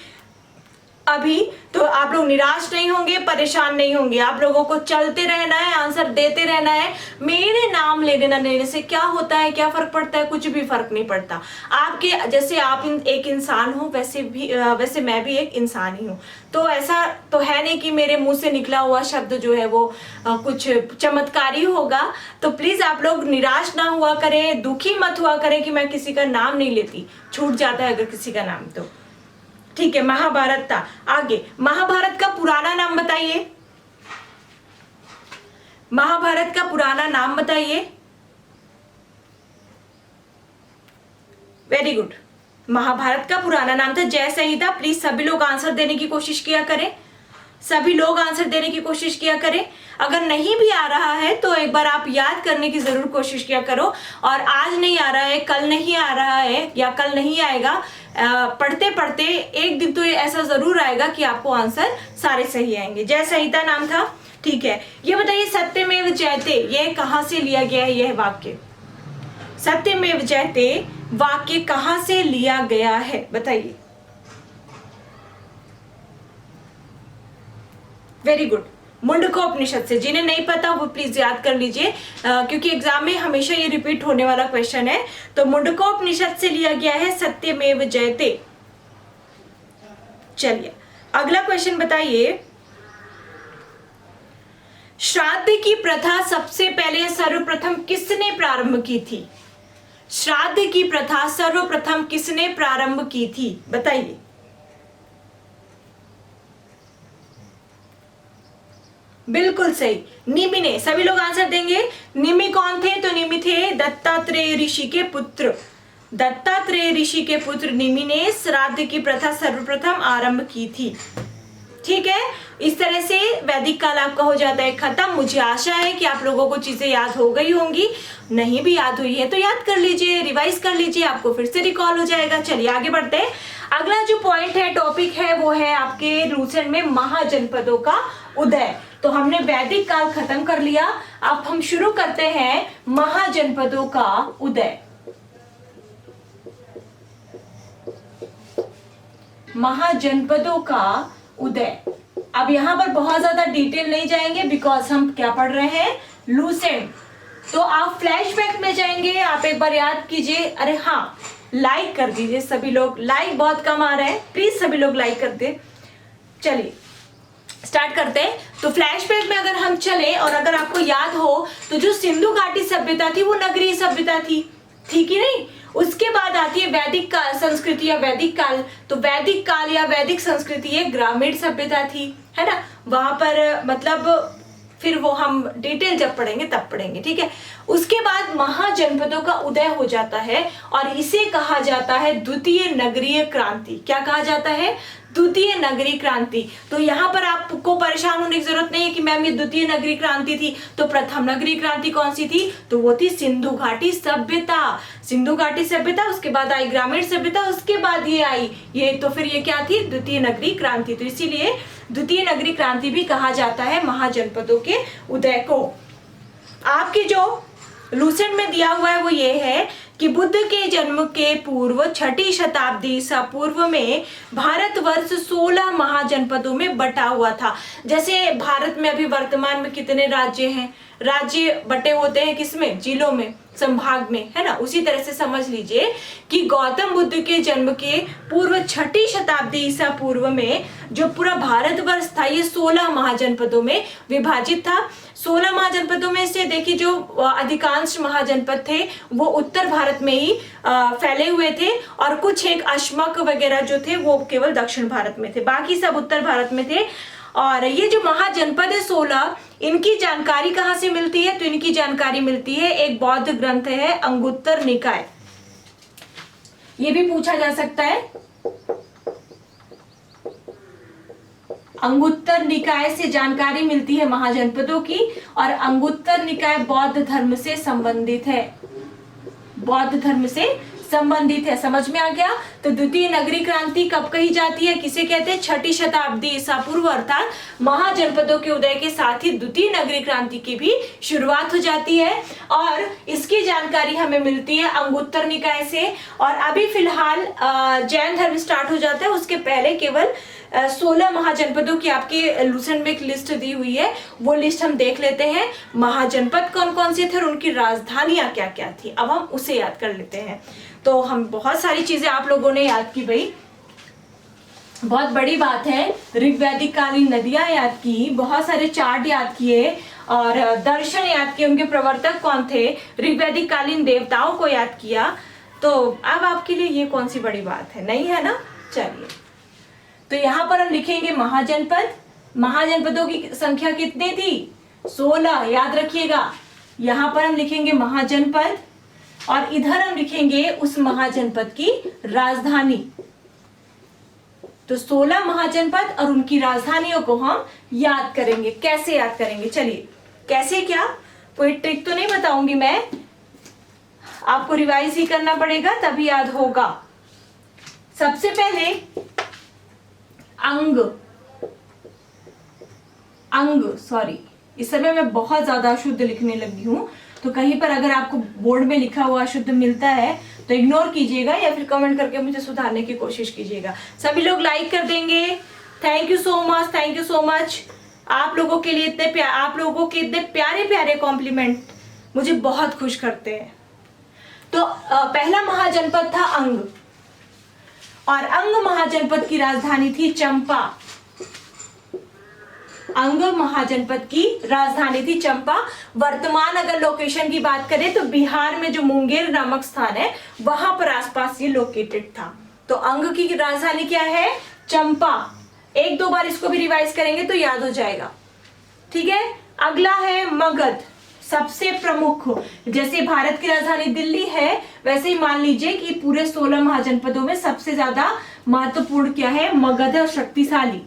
अभी, तो आप लोग निराश नहीं होंगे, परेशान नहीं होंगे। आप लोगों को चलते रहना है, आंसर देते रहना है। मेरे नाम लेने ना लेने से क्या होता है, क्या फर्क पड़ता है, कुछ भी फर्क नहीं पड़ता। आपके जैसे आप एक इंसान हो, वैसे मैं भी एक इंसान ही हूँ। तो ऐसा तो है नहीं कि मेरे मुंह से निकला हुआ शब्द जो है वो कुछ चमत्कारी होगा। तो प्लीज आप लोग निराश ना हुआ करें, दुखी मत हुआ करें कि मैं किसी का नाम नहीं लेती, छूट जाता है अगर किसी का नाम तो। ठीक है, महाभारत था। आगे, महाभारत का पुराना नाम बताइए, महाभारत का पुराना नाम बताइए। वेरी गुड, महाभारत का पुराना नाम था जय संहिता। प्लीज सभी लोग आंसर देने की कोशिश किया करें, सभी लोग आंसर देने की कोशिश किया करें। अगर नहीं भी आ रहा है तो एक बार आप याद करने की जरूर कोशिश किया करो। और आज नहीं आ रहा है, कल नहीं आ रहा है या कल नहीं आएगा, पढ़ते पढ़ते एक दिन तो ऐसा जरूर आएगा कि आपको आंसर सारे सही आएंगे। जय संहिता नाम था, ठीक है। ये बताइए, सत्यमेव जयते ये कहां से लिया गया है यह वाक्य? सत्यमेव जयते वाक्य कहां से लिया गया है, बताइए। वेरी गुड, मुंडकोपनिषद से। जिन्हें नहीं पता वो प्लीज याद कर लीजिए, क्योंकि एग्जाम में हमेशा ये रिपीट होने वाला क्वेश्चन है। तो मुंडकोपनिषद से लिया गया है सत्यमेव जयते। चलिए अगला क्वेश्चन बताइए। श्राद्ध की प्रथा सबसे पहले सर्वप्रथम किसने प्रारंभ की थी? श्राद्ध की प्रथा सर्वप्रथम किसने प्रारंभ की थी, बताइए। बिल्कुल सही, निमि ने। सभी लोग आंसर देंगे। निमि कौन थे? तो निमि थे दत्तात्रेय ऋषि के पुत्र। दत्तात्रेय ऋषि के पुत्र निमि ने श्राद्ध की प्रथा सर्वप्रथम आरंभ की थी। ठीक है, इस तरह से वैदिक काल आपका हो जाता है खत्म। मुझे आशा है कि आप लोगों को चीजें याद हो गई होंगी। नहीं भी याद हुई है तो याद कर लीजिए, रिवाइज कर लीजिए, आपको फिर से रिकॉल हो जाएगा। चलिए आगे बढ़ते हैं। अगला जो पॉइंट है, टॉपिक है, वो है आपके लूसेंट में महाजनपदों का उदय। तो हमने वैदिक काल खत्म कर लिया, अब हम शुरू करते हैं महाजनपदों का उदय। महाजनपदों का उदय। अब यहां पर बहुत ज्यादा डिटेल नहीं जाएंगे, बिकॉज हम क्या पढ़ रहे हैं? लूसेंट। तो आप फ्लैशबैक में जाएंगे, आप एक बार याद कीजिए। अरे हाँ, लाइक कर दीजिए सभी लोग, लाइक बहुत कम आ रहा है, प्लीज सभी लोग लाइक कर दे। चलिए स्टार्ट करते हैं। तो फ्लैशबैक में अगर हम चले और अगर आपको याद हो तो जो सिंधु घाटी सभ्यता थी वो नगरीय सभ्यता थी, ठीक ही नहीं? उसके बाद आती है वैदिक काल संस्कृति या वैदिक काल। तो वैदिक काल या वैदिक संस्कृति एक ग्रामीण सभ्यता थी, है ना? वहां पर मतलब फिर वो हम डिटेल जब पढ़ेंगे तब पढ़ेंगे, ठीक है? उसके बाद महाजनपदों का उदय हो जाता है और इसे कहा जाता है द्वितीय नगरीय क्रांति। क्या कहा जाता है? द्वितीय नगरीय क्रांति। तो यहाँ पर आपको परेशान होने की जरूरत नहीं है कि मैम ये द्वितीय नगरीय क्रांति थी, तो प्रथम नगरीय क्रांति कौन सी थी? तो वो थी सिंधु घाटी सभ्यता। सिंधु घाटी सभ्यता, उसके बाद आई ग्रामीण सभ्यता, उसके बाद ये आई ये, तो फिर ये क्या थी? द्वितीय नगरीय क्रांति। तो इसीलिए द्वितीय नगरीय क्रांति भी कहा जाता है महाजनपदों के उदय को। आपके जो लूसेंट में दिया हुआ है वो ये है कि बुद्ध के जन्म के पूर्व 6ठी शताब्दी ईसा पूर्व में भारतवर्ष 16 महाजनपदों में बटा हुआ था। जैसे भारत में अभी वर्तमान में कितने राज्य हैं? राज्य बटे होते हैं किसमें? जिलों में, संभाग में, है ना? उसी तरह से समझ लीजिए कि गौतम बुद्ध के जन्म के पूर्व 6ठी शताब्दी ईसा पूर्व में जो पूरा भारतवर्ष था ये 16 महाजनपदों में विभाजित था। 16 महाजनपदों में से देखिए जो अधिकांश महाजनपद थे वो उत्तर भारत में ही फैले हुए थे और कुछ एक अश्मक वगैरह जो थे वो केवल दक्षिण भारत में थे, बाकी सब उत्तर भारत में थे। और ये जो महाजनपद है 16, इनकी जानकारी कहाँ से मिलती है? तो इनकी जानकारी मिलती है एक बौद्ध ग्रंथ है अंगुत्तर निकाय। ये भी पूछा जा सकता है। अंगुत्तर निकाय से जानकारी मिलती है महाजनपदों की, और अंगुत्तर निकाय बौद्ध धर्म से संबंधित है, बौद्ध धर्म से संबंधित है। समझ में आ गया? तो द्वितीय नगरीय क्रांति कब कही जाती है? किसे कहते हैं? 6ठी शताब्दी ईसा पूर्व, अर्थात महाजनपदों के उदय के साथ ही द्वितीय नगरीय क्रांति की भी शुरुआत हो जाती है और इसकी जानकारी हमें मिलती है अंगुत्तर निकाय से। और अभी फिलहाल जैन धर्म स्टार्ट हो जाता है, उसके पहले केवल 16 महाजनपदों की आपके लूसेंट में एक लिस्ट दी हुई है, वो लिस्ट हम देख लेते हैं। महाजनपद कौन कौन से थे और उनकी राजधानियां क्या क्या थी, अब हम उसे याद कर लेते हैं। तो हम बहुत सारी चीजें आप लोगों ने याद की भाई, बहुत बड़ी बात है। ऋग्वैदिक कालीन नदियां याद की, बहुत सारे चार्ट याद किए और दर्शन याद किए, उनके प्रवर्तक कौन थे, ऋग्वैदिक कालीन देवताओं को याद किया। तो अब आपके लिए ये कौन सी बड़ी बात है? नहीं है ना? चलिए, तो यहां पर हम लिखेंगे महाजनपद। महाजनपदों की संख्या कितनी थी? 16, याद रखिएगा। यहां पर हम लिखेंगे महाजनपद और इधर हम लिखेंगे उस महाजनपद की राजधानी। तो 16 महाजनपद और उनकी राजधानियों को हम याद करेंगे। कैसे याद करेंगे? चलिए, कैसे क्या? कोई ट्रिक तो नहीं बताऊंगी मैं, आपको रिवाइज ही करना पड़ेगा तभी याद होगा। सबसे पहले इस समय मैं बहुत ज्यादा अशुद्ध लिखने लगी हूँ, तो कहीं पर अगर आपको बोर्ड में लिखा हुआ अशुद्ध मिलता है तो इग्नोर कीजिएगा या फिर कमेंट करके मुझे सुधारने की कोशिश कीजिएगा। सभी लोग लाइक कर देंगे। Thank you so much, thank you so much. आप लोगों के लिए आप लोगों के इतने प्यारे प्यारे कॉम्प्लीमेंट मुझे बहुत खुश करते हैं। तो पहला महाजनपद था अंग, और अंग महाजनपद की राजधानी थी चंपा। अंग महाजनपद की राजधानी थी चंपा। वर्तमान अगर लोकेशन की बात करें तो बिहार में जो मुंगेर नामक स्थान है वहां पर आसपास ये लोकेटेड था। तो अंग की राजधानी क्या है? चंपा। एक दो बार इसको भी रिवाइज करेंगे तो याद हो जाएगा, ठीक है। अगला है मगध, सबसे प्रमुख। जैसे भारत की राजधानी दिल्ली है, वैसे ही मान लीजिए कि पूरे 16 महाजनपदों में सबसे ज्यादा महत्वपूर्ण क्या है? मगध है और शक्तिशाली।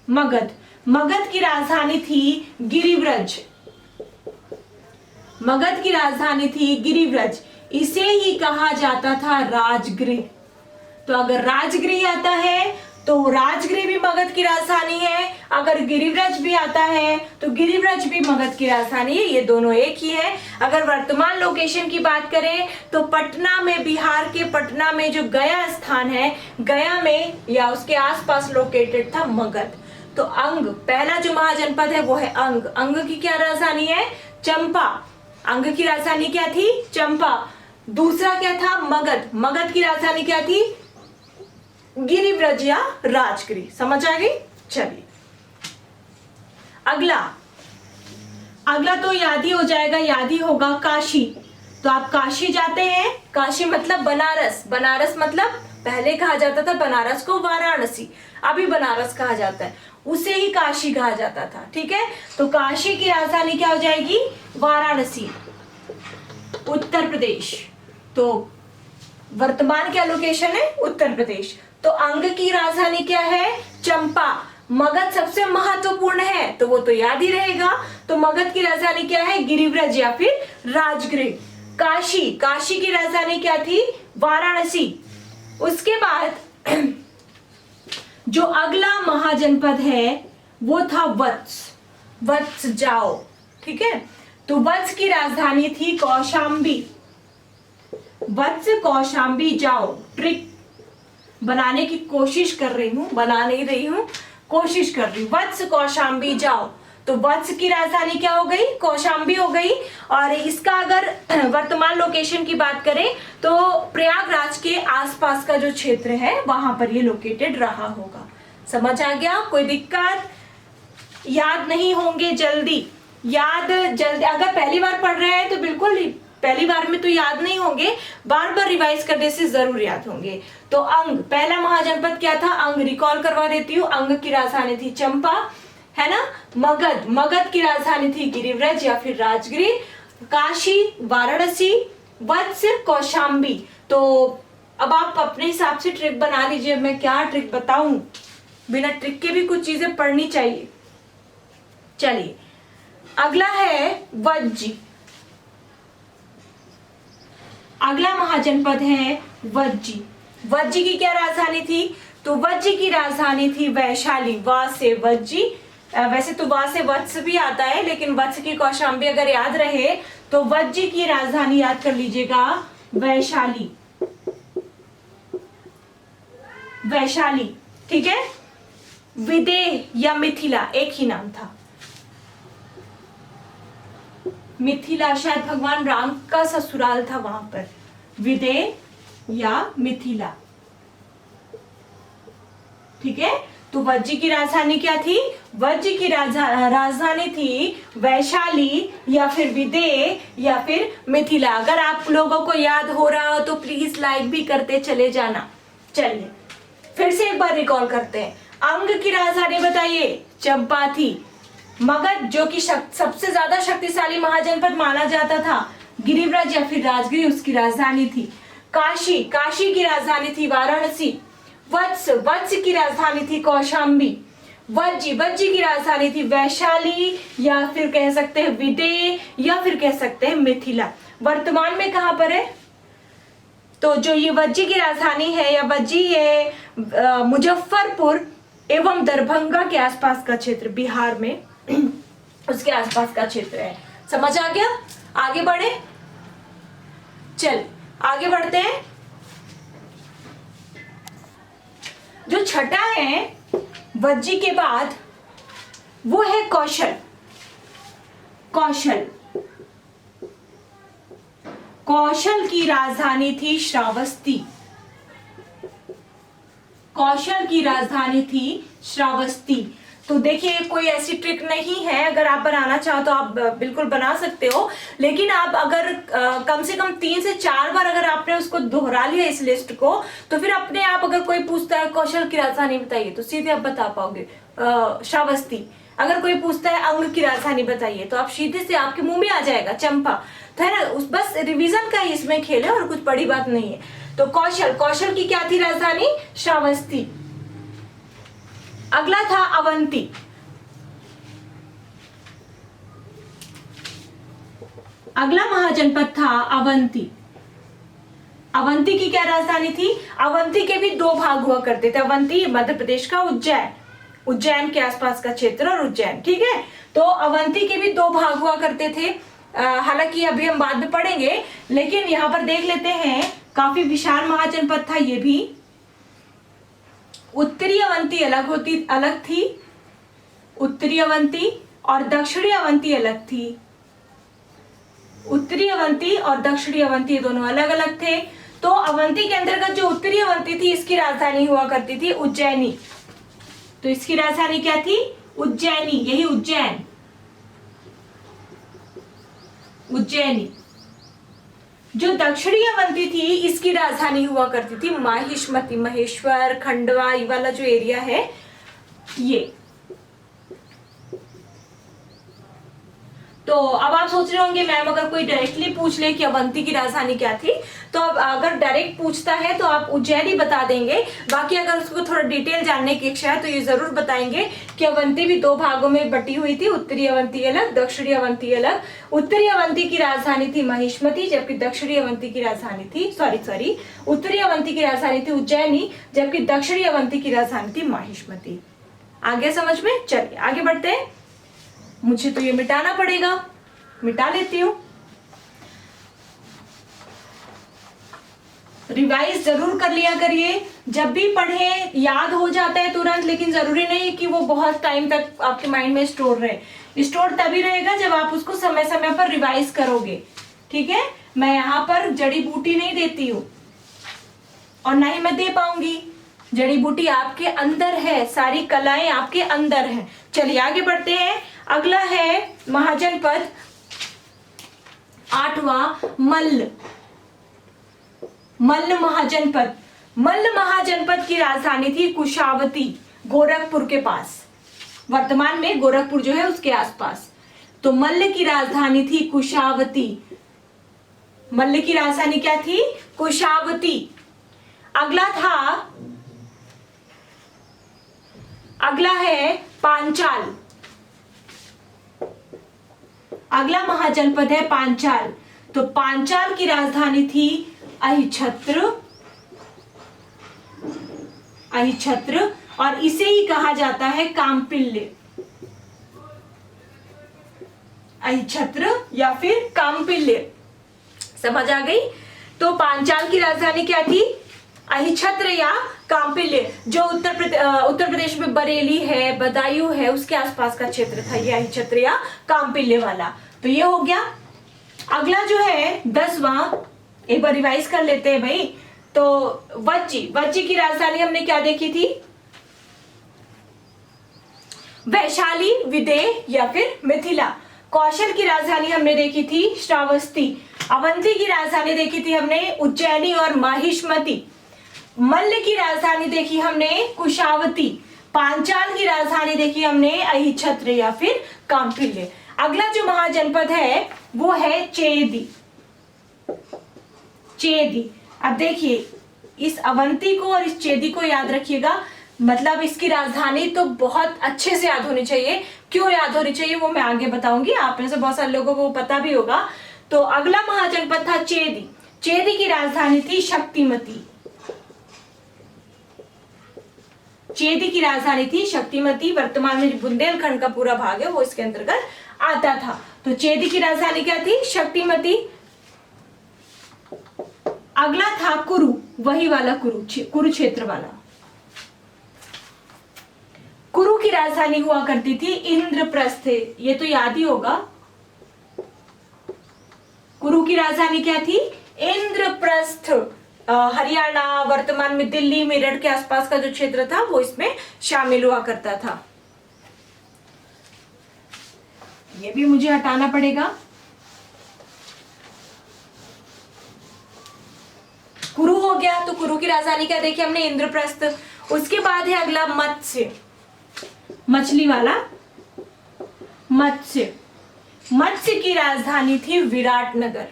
मगध, मगध की राजधानी थी गिरिव्रज। मगध की राजधानी थी गिरिव्रज। इसे ही कहा जाता था राजगृह। तो अगर राजगृह आता है तो राजगृह भी मगध की राजधानी है, अगर गिरिव्रज भी आता है तो गिरिव्रज भी मगध की राजधानी है, ये दोनों एक ही है। अगर वर्तमान लोकेशन की बात करें तो पटना में, बिहार के पटना में जो गया स्थान है, गया में या उसके आसपास लोकेटेड था मगध। तो अंग, पहला जो महाजनपद है वो है अंग। अंग की क्या राजधानी है? चंपा। अंग की राजधानी क्या थी? चंपा। दूसरा क्या था? मगध। मगध की राजधानी क्या थी? गिरिव्रज या राजगृह। समझ आ गई? चलिए अगला तो याद ही हो जाएगा, याद ही होगा, काशी। तो आप काशी जाते हैं, काशी मतलब बनारस। बनारस मतलब पहले कहा जाता था बनारस को वाराणसी, अभी बनारस कहा जाता है, उसे ही काशी कहा जाता था, ठीक है। तो काशी की राजधानी क्या हो जाएगी? वाराणसी, उत्तर प्रदेश। तो वर्तमान क्या लोकेशन है? उत्तर प्रदेश। तो अंग की राजधानी क्या है? चंपा। मगध सबसे महत्वपूर्ण है तो वो तो याद ही रहेगा। तो मगध की राजधानी क्या है? गिरिव्रज या फिर राजगृह। काशी, काशी की राजधानी क्या थी? वाराणसी। उसके बाद जो अगला महाजनपद है वो था वत्स। वत्स जाओ, ठीक है। तो वत्स की राजधानी थी कौशाम्बी। वत्स कौशाम्बी जाओ। ट्रिक बनाने की कोशिश कर रही हूं, बना नहीं रही हूं, कोशिश कर रही हूं। वत्स कौशाम्बी जाओ। तो वत्स की राजधानी क्या हो गई? कौशाम्बी हो गई। और इसका अगर वर्तमान लोकेशन की बात करें तो प्रयागराज के आसपास का जो क्षेत्र है वहां पर ये लोकेटेड रहा होगा। समझ आ गया? कोई दिक्कत? याद नहीं होंगे जल्दी, जल्दी अगर पहली बार पढ़ रहे हैं तो बिल्कुल पहली बार में तो याद नहीं होंगे, बार बार रिवाइज करने से जरूर याद होंगे। तो अंग, पहला महाजनपद क्या था? अंग। रिकॉल करवा देती हूँ। अंग की राजधानी थी चंपा, है ना। मगध, मगध की राजधानी थी गिरिव्रज या फिर राजगृह। काशी, वाराणसी, वत्स, कौशाम्बी। तो अब आप अपने हिसाब से ट्रिक बना लीजिए। मैं क्या ट्रिक बताऊं? बिना ट्रिक के भी कुछ चीजें पढ़नी चाहिए। चलिए अगला है वज्जी। अगला महाजनपद है वज्जी। वज्जी की क्या राजधानी थी? तो वज्जी की राजधानी थी वैशाली। वा से वज्जी, वैसे तो वा से वत्स भी आता है, लेकिन वत्स की कौशाम्बी अगर याद रहे तो वज्जी की राजधानी याद कर लीजिएगा वैशाली। वैशाली, ठीक है। विदेह या मिथिला एक ही नाम था। मिथिला शायद भगवान राम का ससुराल था वहां पर। विदेह या मिथिला, ठीक है। तो वज्जी की राजधानी क्या थी? वज्जी की राजधानी थी वैशाली या फिर विदेह या फिर मिथिला। अगर आप लोगों को याद हो रहा हो तो प्लीज लाइक भी करते चले जाना। चलिए फिर से एक बार रिकॉल करते हैं। अंग की राजधानी बताइए? चंपा थी। मगध जो कि सबसे ज्यादा शक्तिशाली महाजनपद माना जाता था, गिरिव्रज या फिर राजगृह उसकी राजधानी थी। काशी, काशी की राजधानी थी वाराणसी। वत्स, वत्स की राजधानी थी कौशाम्बी। वज्जी, वज्जी की राजधानी थी वैशाली या फिर कह सकते हैं विदेह या फिर कह सकते हैं मिथिला। वर्तमान में कहां पर है? तो जो ये वज्जी की राजधानी है या वज्जी है मुजफ्फरपुर एवं दरभंगा के आसपास का क्षेत्र बिहार में, उसके आसपास का क्षेत्र है। समझ आ गया? आगे बढ़े, चल आगे बढ़ते हैं। जो छठा है वज्जी के बाद वो है कौशल। कौशल, कौशल की राजधानी थी श्रावस्ती। कौशल की राजधानी थी श्रावस्ती। तो देखिए कोई ऐसी ट्रिक नहीं है, अगर आप बनाना चाहो तो आप बिल्कुल बना सकते हो, लेकिन आप अगर कम से कम 3 से 4 बार अगर आपने उसको दोहरा लिया इस लिस्ट को, तो फिर अपने आप अगर कोई पूछता है कौशल की राजधानी बताइए तो सीधे आप बता पाओगे श्रावस्ती। अगर कोई पूछता है अंग की राजधानी बताइए तो आप सीधे से आपके मुंह में आ जाएगा चंपा। तो है ना, बस रिवीजन का ही इसमें खेल है और कुछ बड़ी बात नहीं है। तो कौशल, कौशल की क्या थी राजधानी? श्रावस्ती। अगला था अवंती। अगला महाजनपद था अवंती। अवंती की क्या राजधानी थी? अवंती के भी 2 भाग हुआ करते थे। अवंती मध्य प्रदेश का उज्जैन, उज्जैन के आसपास का क्षेत्र और उज्जैन, ठीक है। तो अवंती के भी 2 भाग हुआ करते थे। हालांकि अभी हम बाद में पढ़ेंगे, लेकिन यहाँ पर देख लेते हैं, काफी विशाल महाजनपद था ये भी। उत्तरी अवंती अलग थी, उत्तरी अवंती, और दक्षिणी अवंती अलग थी। उत्तरी अवंती और दक्षिणी अवंती दोनों अलग अलग थे। तो अवंती के अंतर्गत जो उत्तरी अवंती थी इसकी राजधानी हुआ करती थी उज्जैनी। तो इसकी राजधानी क्या थी? उज्जैनी, यही उज्जैन, उज्जैनी। जो दक्षिणी अवंती थी इसकी राजधानी हुआ करती थी माहिष्मती, महेश्वर, खंडवा, ये वाला जो एरिया है ये। तो अब आप सोच रहे होंगे मैम अगर कोई डायरेक्टली पूछ ले कि अवंती की राजधानी क्या थी, तो अब अगर डायरेक्ट पूछता है तो आप उज्जैनी बता देंगे। बाकी अगर उसको थोड़ा डिटेल जानने की इच्छा है तो ये जरूर बताएंगे कि अवंती भी 2 भागों में बटी हुई थी, उत्तरी अवंती अलग, दक्षिणी अवंती अलग। उत्तरी अवंती की राजधानी थी महिष्मती, जबकि दक्षिणी अवंती की राजधानी थी सॉरी उत्तरी अवंती की राजधानी थी उज्जैनी, जबकि दक्षिणी अवंती की राजधानी थी महिष्मती। आगे समझ में? चलिए आगे बढ़ते हैं। मुझे तो ये मिटाना पड़ेगा, मिटा लेती हूं। रिवाइज जरूर कर लिया करिए, जब भी पढ़े याद हो जाता है तुरंत, लेकिन जरूरी नहीं कि वो बहुत टाइम तक आपके माइंड में स्टोर रहे। स्टोर तभी रहेगा जब आप उसको समय समय पर रिवाइज करोगे, ठीक है। मैं यहाँ पर जड़ी बूटी नहीं देती हूँ और ना ही मैं दे पाऊंगी। जड़ी बूटी आपके अंदर है, सारी कलाएं आपके अंदर हैं। चलिए आगे बढ़ते हैं। अगला है महाजनपद 8वां मल्ल। मल्ल महाजनपद, मल्ल महाजनपद की राजधानी थी कुशावती, गोरखपुर के पास। वर्तमान में गोरखपुर जो है उसके आसपास। तो मल्ल की राजधानी थी कुशावती। मल्ल की राजधानी क्या थी? कुशावती। अगला है पांचाल। अगला महाजनपद है पांचाल। तो पांचाल की राजधानी थी अहिछत्र, अहिछत्र, और इसे ही कहा जाता है काम्पिल्य। अहिछत्र या फिर काम्पिल्य, समझ आ गई? तो पांचाल की राजधानी क्या थी? अहिछत्र या काम्पिल्य। जो उत्तर प्रदेश में बरेली है, बदायूं है, उसके आसपास का क्षेत्र था ये अहिछत्र या काम्पिल्य वाला। तो ये हो गया। अगला जो है 10वां, एक बार रिवाइज कर लेते हैं भाई। तो वज्जी, वज्जी की राजधानी हमने क्या देखी थी? वैशाली, विदेह या फिर मिथिला। कौशल की राजधानी हमने देखी थी श्रावस्ती। अवंती की राजधानी देखी थी हमने उज्जैनी और माहिष्मती। मल्ल की राजधानी देखी हमने कुशावती। पांचाल की राजधानी देखी हमने अहिछत्र या फिर काम्पिल्य। अगला जो महाजनपद है वो है चेदी। चेदी, अब देखिए इस अवंती को और इस चेदी को याद रखिएगा, मतलब इसकी राजधानी तो बहुत अच्छे से याद होनी चाहिए। क्यों याद होनी चाहिए वो मैं आगे बताऊंगी, आप में से बहुत सारे लोगों को पता भी होगा। तो अगला महाजनपद था चेदी। चेदी की राजधानी थी शक्तिमती। चेदी की राजधानी थी शक्तिमती। वर्तमान में बुंदेलखंड का पूरा भाग है वो इसके अंतर्गत आता था। तो चेदी की राजधानी क्या थी? शक्तिमती। अगला था कुरु, वही वाला कुरुक्षेत्र वाला। कुरु की राजधानी हुआ करती थी इंद्रप्रस्थ, ये तो याद ही होगा। कुरु की राजधानी क्या थी? इंद्रप्रस्थ। हरियाणा, वर्तमान में दिल्ली, मेरठ के आसपास का जो क्षेत्र था वो इसमें शामिल हुआ करता था। ये भी मुझे हटाना पड़ेगा। कुरु हो गया, तो कुरु की राजधानी क्या देखी हमने? इंद्रप्रस्थ। उसके बाद है अगला मत्स्य, मछली वाला मत्स्य। मत्स्य की राजधानी थी विराटनगर।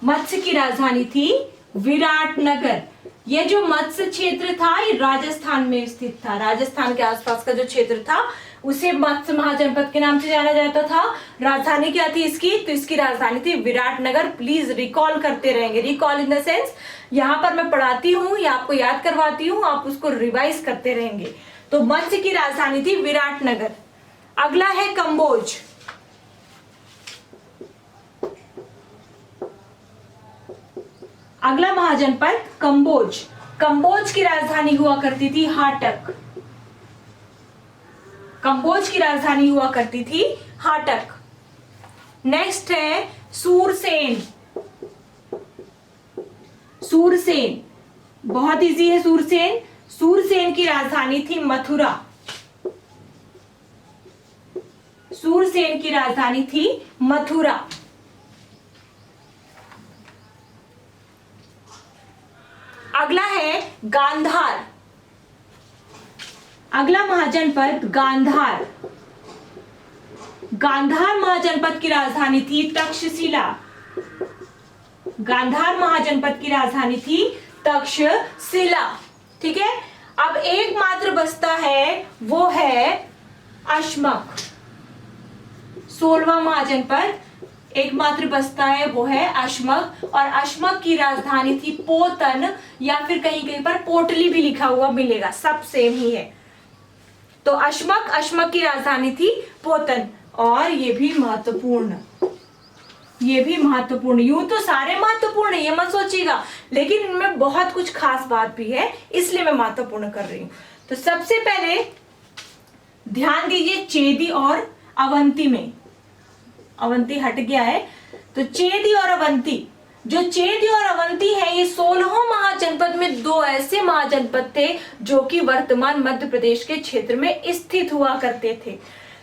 मत्स्य की राजधानी थी विराटनगर। यह जो मत्स्य क्षेत्र था ये राजस्थान में स्थित था। राजस्थान के आसपास का जो क्षेत्र था उसे मत्स्य महाजनपद के नाम से जाना जाता था। राजधानी क्या थी इसकी? तो इसकी राजधानी थी विराटनगर। प्लीज रिकॉल करते रहेंगे। रिकॉल इन द सेंस यहां पर मैं पढ़ाती हूं या आपको याद करवाती हूं, आप उसको रिवाइज करते रहेंगे। तो मत्स्य की राजधानी थी विराटनगर। अगला है कंबोज। अगला महाजनपद कंबोज। कंबोज की राजधानी हुआ करती थी हाटक। कंबोज की राजधानी हुआ करती थी हाटक। नेक्स्ट है सूरसेन। सूरसेन बहुत इजी है। सूरसेन, सूरसेन की राजधानी थी मथुरा। सूरसेन की राजधानी थी मथुरा। अगला है गांधार। अगला महाजनपद गांधार। गांधार महाजनपद की राजधानी थी तक्षशिला। गांधार महाजनपद की राजधानी थी तक्षशिला। ठीक है, अब एकमात्र बचता है वो है अशमक। 16वां महाजनपद एकमात्र बचता है वो है अशमक, और अशमक की राजधानी थी पोतन, या फिर कहीं कहीं पर पोटली भी लिखा हुआ मिलेगा, सब सेम ही है। तो अशमक की राजधानी थी पोतन। और ये भी महत्वपूर्ण, ये भी महत्वपूर्ण, यूं तो सारे महत्वपूर्ण है, ये मत सोचिएगा, लेकिन इनमें बहुत कुछ खास बात भी है, इसलिए मैं महत्वपूर्ण कर रही हूं। तो सबसे पहले ध्यान दीजिए चेदी और अवंती में। अवंती हट गया है, तो चेदी और अवंती, जो चेदी और अवंती है ये 16 महाजनपद में दो ऐसे महाजनपद थे जो कि वर्तमान मध्य प्रदेश के क्षेत्र में स्थित हुआ करते थे।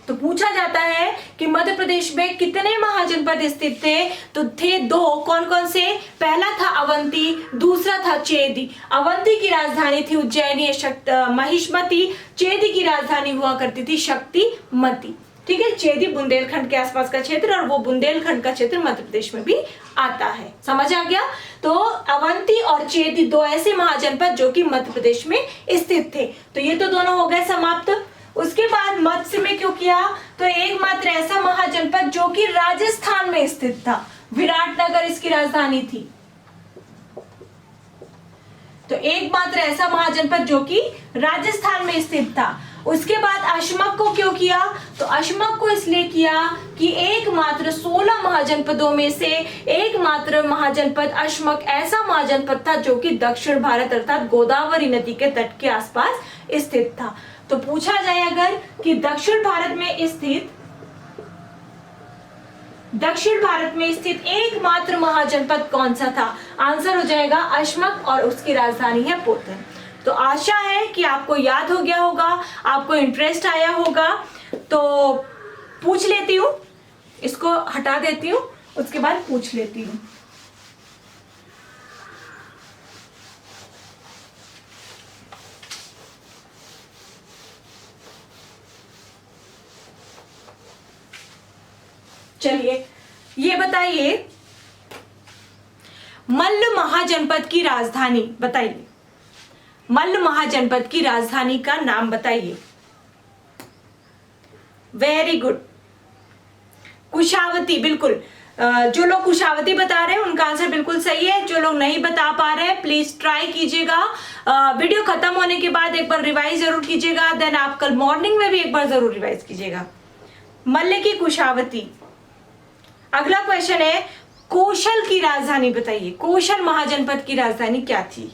तो पूछा जाता है कि मध्य प्रदेश में कितने महाजनपद स्थित थे? तो थे दो। कौन कौन से? पहला था अवंती, दूसरा था चेदी। अवंती की राजधानी थी उज्जैनी महिष्मती। चेदी की राजधानी हुआ करती थी शक्तिमती। ठीक है, चेदी बुंदेलखंड के आसपास का क्षेत्र, और वो बुंदेलखंड का क्षेत्र मध्य प्रदेश में भी आता है। समझ आ गया? तो अवंती और चेदी दो ऐसे महाजनपद जो कि मध्य प्रदेश में स्थित थे। तो ये तो दोनों हो गए समाप्त। उसके बाद मत्स्य में क्यों किया? तो एकमात्र ऐसा महाजनपद जो कि राजस्थान में स्थित था, विराटनगर इसकी राजधानी थी। तो एकमात्र ऐसा महाजनपद जो कि राजस्थान में स्थित था। उसके बाद अशमक को क्यों किया? तो अशमक को इसलिए किया कि एकमात्र 16 महाजनपदों में से एकमात्र महाजनपद अशमक ऐसा महाजनपद था जो कि दक्षिण भारत अर्थात गोदावरी नदी के तट के आसपास स्थित था। तो पूछा जाए अगर कि दक्षिण भारत में स्थित एकमात्र महाजनपद कौन सा था? आंसर हो जाएगा अशमक, और उसकी राजधानी है पोतन। तो आशा है कि आपको याद हो गया होगा, आपको इंटरेस्ट आया होगा। तो पूछ लेती हूँ, इसको हटा देती हूँ, उसके बाद पूछ लेती हूँ। चलिए ये बताइए, मल्ल महाजनपद की राजधानी बताइए। मल्ल महाजनपद की राजधानी का नाम बताइए। Very good, Kushavati. बिल्कुल, जो लोग कुशावती बता रहे हैं उनका आंसर बिल्कुल सही है। जो लोग नहीं बता पा रहे हैं प्लीज ट्राई कीजिएगा। वीडियो खत्म होने के बाद एक बार रिवाइज जरूर कीजिएगा, देन आप कल मॉर्निंग में भी एक बार जरूर रिवाइज कीजिएगा। मल्ल की कुशावती। अगला क्वेश्चन है, कौशल की राजधानी बताइए। कौशल महाजनपद की राजधानी क्या थी?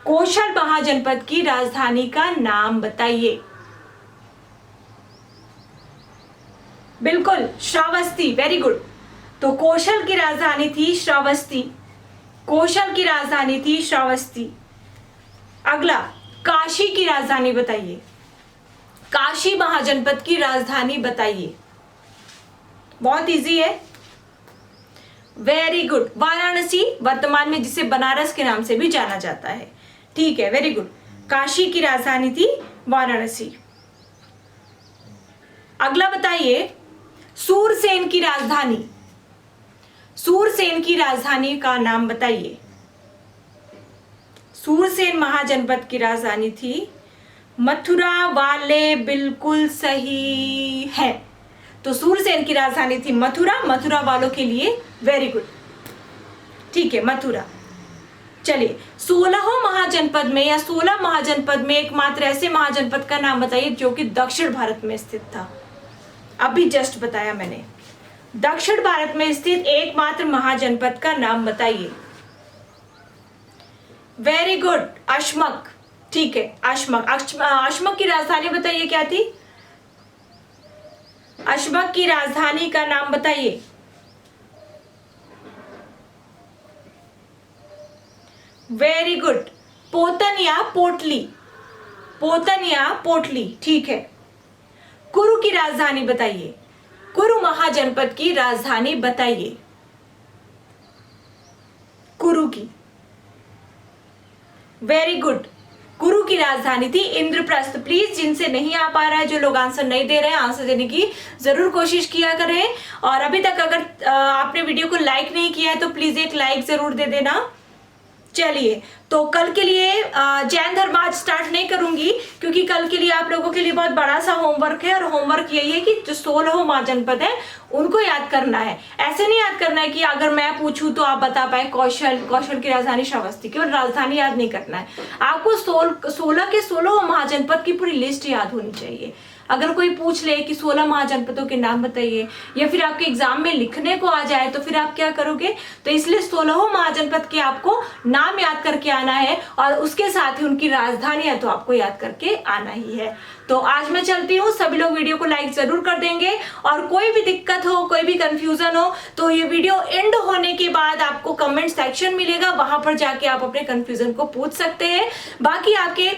कौशल महाजनपद की राजधानी का नाम बताइए। बिल्कुल, श्रावस्ती। Very good. तो कौशल की राजधानी थी श्रावस्ती। कौशल की राजधानी थी श्रावस्ती। अगला, काशी की राजधानी बताइए। काशी महाजनपद की राजधानी बताइए। बहुत इजी है। वेरी गुड, वाराणसी, वर्तमान में जिसे बनारस के नाम से भी जाना जाता है। ठीक है, वेरी गुड। काशी की राजधानी थी वाराणसी। अगला बताइए, सूरसेन की राजधानी। सूरसेन की राजधानी का नाम बताइए। सूरसेन महाजनपद की राजधानी थी मथुरा। वाले बिल्कुल सही है। तो सूरसेन की राजधानी थी मथुरा। मथुरा वालों के लिए वेरी गुड। ठीक है, मथुरा। चलिए, 16 महाजनपद में या 16 महाजनपद में एकमात्र ऐसे महाजनपद का नाम बताइए जो कि दक्षिण भारत में स्थित था। अभी जस्ट बताया मैंने। दक्षिण भारत में स्थित एकमात्र महाजनपद का नाम बताइए। Very good, Ashmaka. ठीक है, अशमक। अशमक की राजधानी बताइए क्या थी? अशमक की राजधानी का नाम बताइए। वेरी गुड, पोतन या पोटली। पोतन या पोटली। ठीक है। कुरु की राजधानी बताइए। कुरु महाजनपद की राजधानी बताइए। कुरु की। वेरी गुड, कुरु की राजधानी थी इंद्रप्रस्थ। प्लीज जिनसे नहीं आ पा रहा है, जो लोग आंसर नहीं दे रहे हैं, आंसर देने की जरूर कोशिश किया करें। और अभी तक अगर आपने वीडियो को लाइक नहीं किया है तो प्लीज एक लाइक जरूर दे देना। चलिए, तो कल के लिए जैन धर्म आज स्टार्ट नहीं करूंगी क्योंकि कल के लिए आप लोगों के लिए बहुत बड़ा सा होमवर्क है। और होमवर्क यही है कि जो 16 महाजनपद है उनको याद करना है। ऐसे नहीं याद करना है कि अगर मैं पूछूं तो आप बता पाए कौशल। कौशल की राजधानी श्रावस्ती, केवल राजधानी याद नहीं करना है आपको। 16 के 16 महाजनपद की पूरी लिस्ट याद होनी चाहिए। अगर कोई पूछ ले कि 16 महाजनपदों के नाम बताइए या फिर आपके एग्जाम में लिखने को आ जाए तो फिर आप क्या करोगे? तो इसलिए 16 महाजनपद के आपको नाम याद करके आना है और उसके साथ ही उनकी राजधानियां तो आपको याद करके आना ही है। तो आज मैं चलती हूँ। सभी लोग वीडियो को लाइक जरूर कर देंगे और कोई भी दिक्कत हो, कोई भी कंफ्यूजन हो तो ये वीडियो एंड होने के बाद आपको कमेंट सेक्शन मिलेगा, वहां पर जाके आप अपने कंफ्यूजन को पूछ सकते हैं। बाकी आपके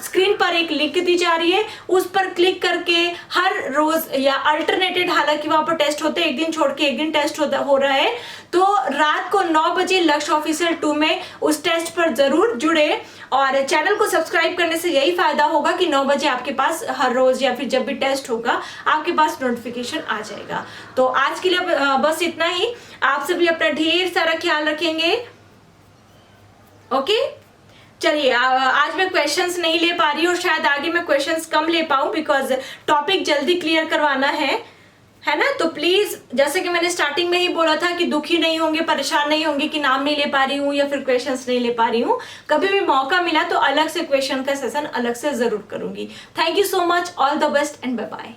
स्क्रीन पर एक लिंक दी जा रही है, उस पर क्लिक करके हर रोज या अल्टरनेटेड, हालांकि वहां पर टेस्ट होते हैं, एक दिन छोड़ के एक दिन टेस्ट हो रहा है, तो रात को 9 बजे लक्ष्य ऑफिशियल 2 में उस टेस्ट पर जरूर जुड़े। और चैनल को सब्सक्राइब करने से यही फायदा होगा कि 9 बजे आपके पास हर रोज या फिर जब भी टेस्ट होगा आपके पास नोटिफिकेशन आ जाएगा। तो आज के लिए बस इतना ही। आप सभी अपना ढेर सारा ख्याल रखेंगे। ओके, चलिए, आज मैं क्वेश्चंस नहीं ले पा रही हूँ और शायद आगे मैं क्वेश्चंस कम ले पाऊँ बिकॉज टॉपिक जल्दी क्लियर करवाना है ना। तो प्लीज, जैसे कि मैंने स्टार्टिंग में ही बोला था कि दुखी नहीं होंगे, परेशान नहीं होंगे कि नाम नहीं ले पा रही हूँ या फिर क्वेश्चंस नहीं ले पा रही हूँ। कभी भी मौका मिला तो अलग से क्वेश्चन का सेशन अलग से जरूर करूंगी। Thank you so much, all the best and bye bye.